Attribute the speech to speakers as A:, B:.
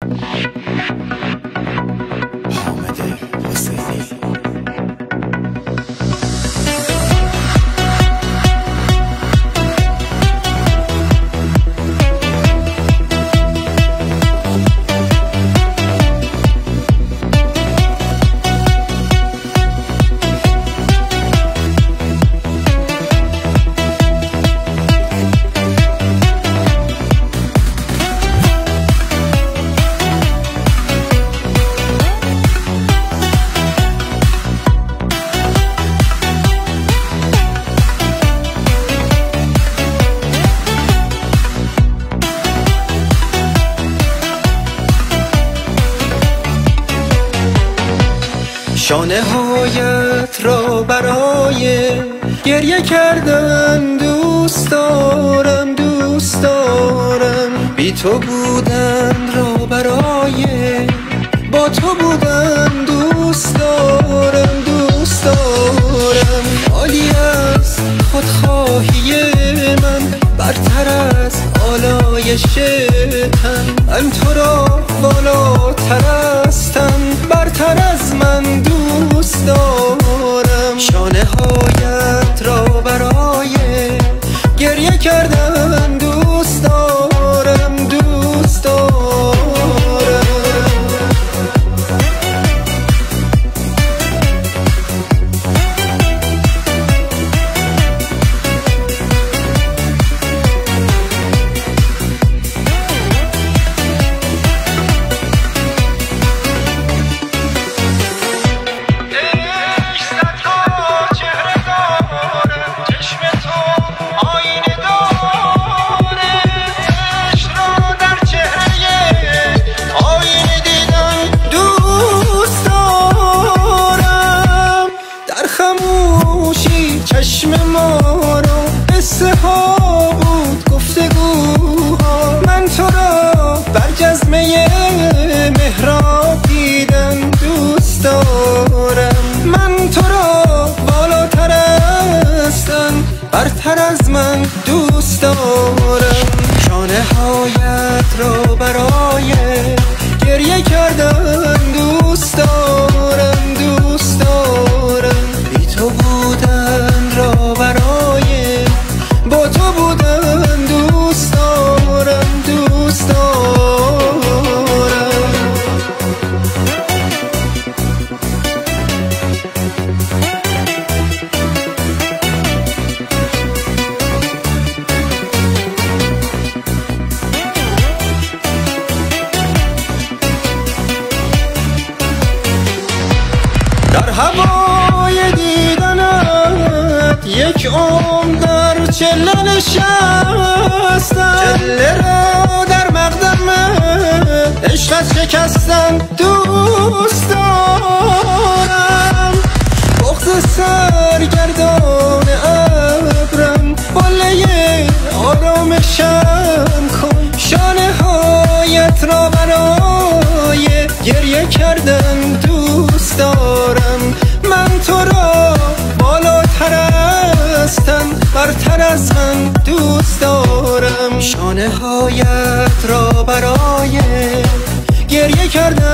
A: حامد حسینی.
B: شانه هایت را برای گریه کردن دوست دارم، دوست دارم. بی تو بودن را برای با تو بودن دوست دارم، دوست دارم. عالی است خودخواهی من، برتر از آلایش تن. من تو را بالاتر هستم، برتر از من دوست دارم. شانه هایت را برای گریه کردن دوست دارم، دوست دارم. چشم ما رو قصه ها بود، گفتگوها. من تو را بر جزمه محراب دیدن دوست دارم. من تو را بالاتر هستم، برتر از من دوست دارم. شانه هایت را برای گریه کردن دوست دارم، دوست دارم. بی تو بودن را برای با تو بودن دوست دارم، دوست دارم. در هوای دیدنت یک عمر در چله نشستم. چله را در مقدم عشقت شکستن دوست دارم. بغض سرگردان ابرم قله آرامشم کن. شانه هایت را برای گریه کردن دوست دارم. من تو را بالاتر هستم، برتر از من دوست دارم. شانه هایت را برای گریه کردن